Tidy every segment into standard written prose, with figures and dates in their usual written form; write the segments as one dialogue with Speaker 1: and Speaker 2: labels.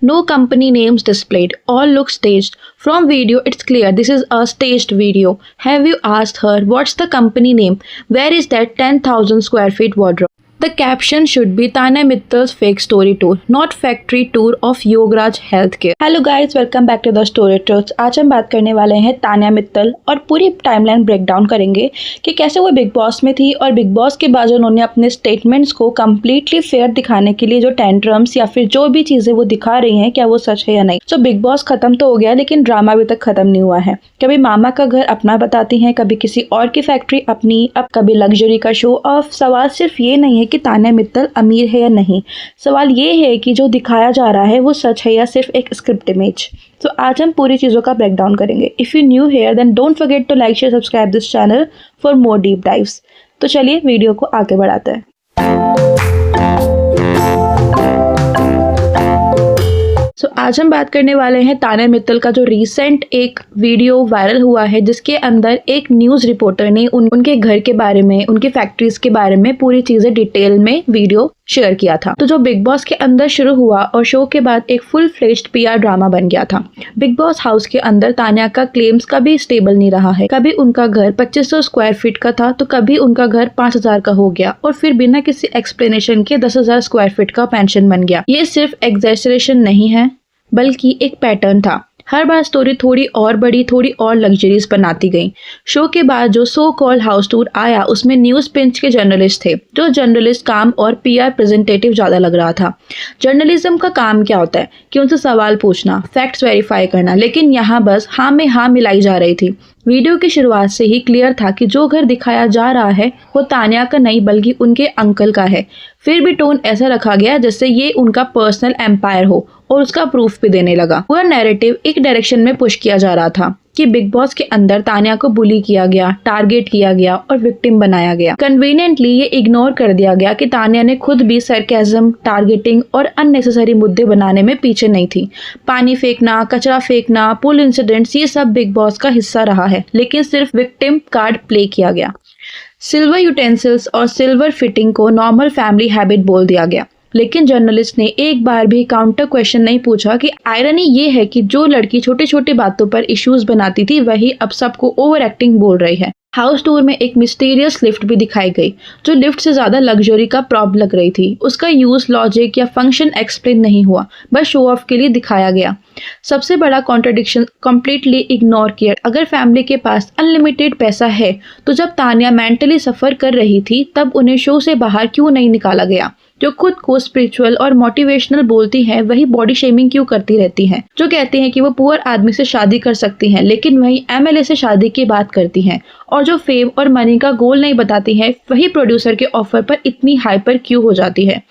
Speaker 1: No company names displayed. All look staged. From video, it's clear this is a staged video. Have you asked her what's the company name? Where is that 10,000 square feet wardrobe? The caption should be Tanya Mittal's fake story tour, not factory tour of Yogaraj Healthcare. Hello guys, welcome back to the Story Truths. आज हम बात करने वाले हैं तान्या मित्तल और पूरी timeline break down करेंगे कि कैसे वो बिग बॉस में थी और बिग बॉस के बाद उन्होंने अपने स्टेटमेंट्स को कम्प्लीटली फेयर दिखाने के लिए जो टेंट्रम्स या फिर जो भी चीजें वो दिखा रही हैं क्या वो सच है या नहीं। तो बिग बॉस खत्म तो हो गया लेकिन ड्रामा अभी तक खत्म नहीं हुआ है। कभी मामा का घर अपना बताती हैं, कभी किसी और की फैक्ट्री अपनी, अब कभी लग्जरी का शो ऑफ। सवाल सिर्फ ये नहीं है कि तान्या मित्तल अमीर है या नहीं, सवाल ये है कि जो दिखाया जा रहा है वो सच है या सिर्फ एक स्क्रिप्ट इमेज। तो आज हम पूरी चीज़ों का ब्रेक डाउन करेंगे। If you new here then don't forget to like share subscribe this channel for more deep dives. तो चलिए वीडियो को आगे बढ़ाते हैं। आज हम बात करने वाले हैं तान्या मित्तल का जो रीसेंट एक वीडियो वायरल हुआ है जिसके अंदर एक न्यूज़ रिपोर्टर ने उनके घर के बारे में, उनकी फैक्ट्रीज के बारे में पूरी चीज़ें डिटेल में वीडियो शेयर किया था। तो जो बिग बॉस के अंदर शुरू हुआ और शो के बाद एक फुल फ्लेज्ड पीआर ड्रामा बन गया था। बिग बॉस हाउस के अंदर तान्या का क्लेम्स कभी स्टेबल नहीं रहा है। कभी उनका घर 2500 स्क्वायर फीट का था तो कभी उनका घर 5000 का हो गया और फिर बिना किसी एक्सप्लेनेशन के 10,000 स्क्वायर फीट का पेंशन बन गया। ये सिर्फ एग्जैजरेशन नहीं है बल्कि एक पैटर्न था। हर बार स्टोरी थोड़ी और बड़ी, थोड़ी और लग्जरीज बनाती गई। शो के बाद जो सो कॉल्ड हाउस टूर आया उसमें न्यूज़ पिंच के जर्नलिस्ट थे। जो जर्नलिस्ट काम और पीआर प्रेजेंटेटिव ज़्यादा लग रहा था। जर्नलिज्म का काम क्या होता है कि उनसे सवाल पूछना, फैक्ट्स वेरीफाई करना, लेकिन यहाँ बस हाँ में हाँ मिलाई जा रही थी। वीडियो की शुरुआत से ही क्लियर था कि जो घर दिखाया जा रहा है वो तान्या का नहीं बल्कि उनके अंकल का है। फिर भी टोन ऐसा रखा गया जैसे ये उनका पर्सनल एम्पायर हो और उसका प्रूफ भी देने लगा। पूरा नैरेटिव एक डायरेक्शन में पुश किया जा रहा था कि बिग बॉस के अंदर तान्या को बुली किया गया, टारगेट किया गया और विक्टिम बनाया गया। कन्वीनियंटली ये इग्नोर कर दिया गया कि तान्या ने खुद भी सरकाज़म, टारगेटिंग और अननेसेसरी मुद्दे बनाने में पीछे नहीं थी। पानी फेंकना, कचरा फेंकना, पुल इंसिडेंट्स, ये सब बिग बॉस का हिस्सा रहा है, लेकिन सिर्फ विक्टिम कार्ड प्ले किया गया। सिल्वर यूटेंसिल्स और सिल्वर फिटिंग को नॉर्मल फैमिली हैबिट बोल दिया गया, लेकिन जर्नलिस्ट ने एक बार भी काउंटर क्वेश्चन नहीं पूछा कि आयरनी ये है कि जो लड़की छोटी छोटी बातों पर इश्यूज बनाती थी वही अब सबको ओवर एक्टिंग बोल रही है। हाउस टूर में एक मिस्टीरियस लिफ्ट भी दिखाई गई जो लिफ्ट से ज्यादा लग्जरी का प्रॉप लग रही थी। उसका यूज, लॉजिक या फंक्शन एक्सप्लेन नहीं हुआ, बस शो ऑफ के लिए दिखाया गया। सबसे बड़ा कॉन्ट्रडिक्शन कंप्लीटली इग्नोर किया। अगर फैमिली के पास अनलिमिटेड पैसा है तो जब तान्या मेंटली सफर कर रही थी तब उन्हें शो से बाहर क्यों नहीं निकाला गया? जो खुद को स्पिरिचुअल और मोटिवेशनल बोलती हैं वही बॉडी शेमिंग क्यों करती रहती हैं? जो कहती हैं कि वो पुअर आदमी से शादी कर सकती हैं लेकिन वही एमएलए से शादी की बात करती हैं, और जो फेम और मनी का गोल नहीं बताती हैं वही प्रोड्यूसर के ऑफर पर इतनी हाइपर क्यों हो जाती है?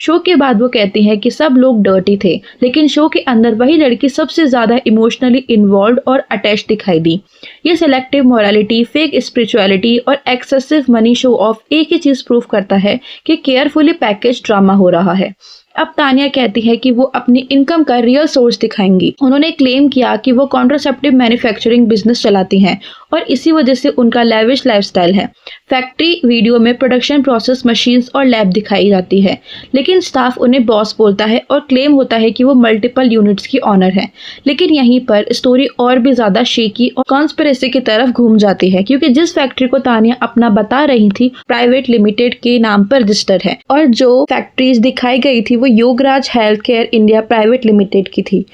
Speaker 1: शो के बाद वो कहती हैं कि सब लोग डर्टी थे, लेकिन शो के अंदर वही लड़की सबसे ज्यादा इमोशनली इन्वॉल्व और अटैच दिखाई दी। ये सिलेक्टिव मोरालिटी, फेक स्पिरिचुअलिटी और एक्सेसिव मनी शो ऑफ एक ही चीज प्रूव करता है कि केयरफुली पैकेज ड्रामा हो रहा है। अब तान्या कहती है कि वो अपनी इनकम का रियल सोर्स दिखाएंगी। उन्होंने क्लेम किया कि वो कॉन्ट्रासेप्टिव मैन्युफैक्चरिंग बिजनेस चलाती हैं और इसी वजह से उनका लैविश लाइफस्टाइल है। फैक्ट्री वीडियो में प्रोडक्शन प्रोसेस, मशीन्स और लैब दिखाई जाती है, लेकिन स्टाफ उन्हें बॉस बोलता है और क्लेम होता है कि वो मल्टीपल यूनिट्स की ऑनर है। लेकिन यहीं पर स्टोरी और भी ज्यादा शेकी और कॉन्स्पिरेसी की तरफ घूम जाती है, क्योंकि जिस फैक्ट्री को तान्या अपना बता रही थी प्राइवेट लिमिटेड के नाम पर रजिस्टर्ड है और जो फैक्ट्रीज दिखाई गई थी वो Yograj health care India private limited की थी।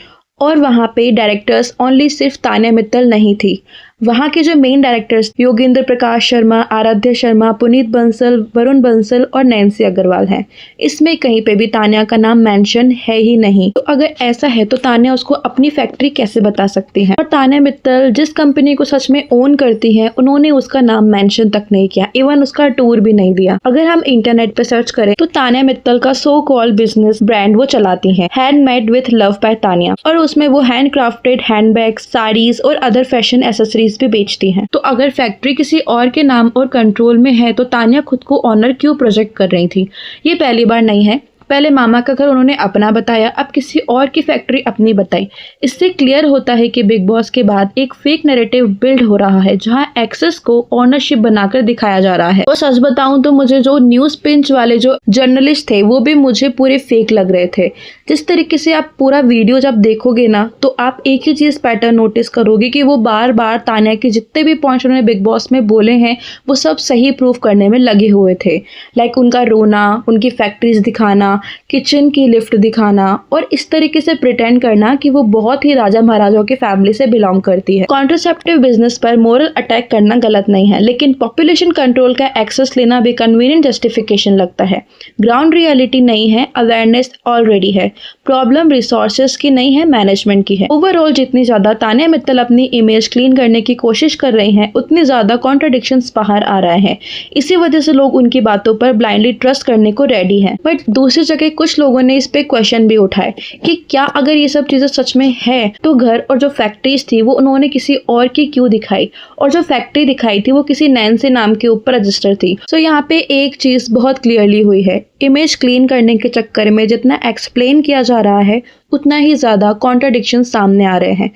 Speaker 1: और वहाँ पे डायरेक्टर्स ओनली सिर्फ तान्या मित्तल नहीं थी। वहाँ के जो मेन डायरेक्टर्स योगेंद्र प्रकाश शर्मा, आराध्य शर्मा, पुनीत बंसल, वरुण बंसल और नैन्सी अग्रवाल हैं। इसमें कहीं पे भी तान्या का नाम मेंशन है ही नहीं। तो अगर ऐसा है तो तान्या उसको अपनी फैक्ट्री कैसे बता सकती हैं? और तान्या मित्तल जिस कंपनी को सच में ओन करती हैं उन्होंने उसका नाम मेंशन तक नहीं किया, इवन उसका टूर भी नहीं दिया। अगर हम इंटरनेट पे सर्च करें तो तान्या मित्तल का सो कॉल्ड बिजनेस ब्रांड वो चलाती हैं, handmade with love by Tanya, और उसमें वो हैंड क्राफ्टेड हैंडबैग्स, साड़ीज और अदर फैशन एसेसरीज भी बेचती हैं। तो अगर फैक्ट्री किसी और के नाम और कंट्रोल में है तो तान्या खुद को ऑनर क्यों प्रोजेक्ट कर रही थी? ये पहली बार नहीं है। पहले मामा का घर उन्होंने अपना बताया, अब किसी और की फैक्ट्री अपनी बताई। इससे क्लियर होता है कि बिग बॉस के बाद एक फेक नैरेटिव बिल्ड हो रहा है जहां एक्सेस को ओनरशिप बनाकर दिखाया जा रहा है। और सच बताऊं तो मुझे जो न्यूज पिंच वाले जो जर्नलिस्ट थे वो भी मुझे पूरे फेक लग रहे थे। जिस तरीके से आप पूरा वीडियो जब देखोगे ना तो आप एक ही चीज पैटर्न नोटिस करोगे कि वो बार बार तान्या के जितने भी पॉइंट्स उन्होंने बिग बॉस में बोले हैं वो सब सही प्रूफ करने में लगे हुए थे। लाइक उनका रोना, उनकी फैक्ट्रीज दिखाना, किचन की लिफ्ट दिखाना और इस तरीके से प्रिटेंड करना कि वो बहुत ही राजा महाराजाओं की फैमिली से बिलोंग करती है। कॉन्ट्रासेप्टिव बिजनेस पर मोरल अटैक करना गलत नहीं है, लेकिन पॉपुलेशन कंट्रोल का एक्सेस लेना भी कन्वीनियंट जस्टिफिकेशन लगता है। ग्राउंड रियलिटी नहीं है, अवेयरनेस ऑलरेडी है। प्रॉब्लम रिसोर्सेज की नहीं है, मैनेजमेंट की है। ओवरऑल जितनी ज्यादा तान्या मित्तल अपनी इमेज क्लीन करने की कोशिश कर रही हैं उतनी ज्यादा कॉन्ट्रडिक्शंस बाहर आ रहे हैं। इसी वजह से लोग उनकी बातों पर ब्लाइंडली ट्रस्ट करने को रेडी हैं। बट दूसरी जगह कुछ लोगों ने इस पे क्वेश्चन भी उठाए कि क्या अगर ये सब चीजें सच में है तो घर और जो फैक्ट्रीज थी वो उन्होंने किसी और की क्यों दिखाई, और जो फैक्ट्री दिखाई थी वो किसी नैन्सी नाम के ऊपर रजिस्टर थी। सो यहाँ पे एक चीज बहुत क्लियरली हुई है, इमेज क्लीन करने के चक्कर में जितना एक्सप्लेन किया जा रहा है उतना ही ज्यादा कॉन्ट्रडिक्शन सामने आ रहे हैं।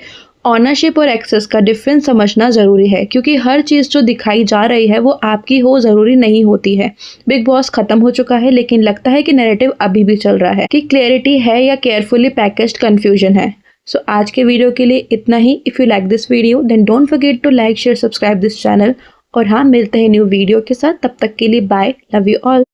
Speaker 1: ऑनरशिप और एक्सेस का डिफरेंस समझना ज़रूरी है क्योंकि हर चीज़ जो दिखाई जा रही है वो आपकी हो ज़रूरी नहीं होती है। बिग बॉस खत्म हो चुका है लेकिन लगता है कि नैरेटिव अभी भी चल रहा है कि क्लैरिटी है या केयरफुली पैकेज्ड कंफ्यूजन है। सो आज के वीडियो के लिए इतना ही। If you like this video then don't forget to like share subscribe this channel. और हाँ, मिलते हैं न्यू वीडियो के साथ, तब तक के लिए बाय, लव यू ऑल।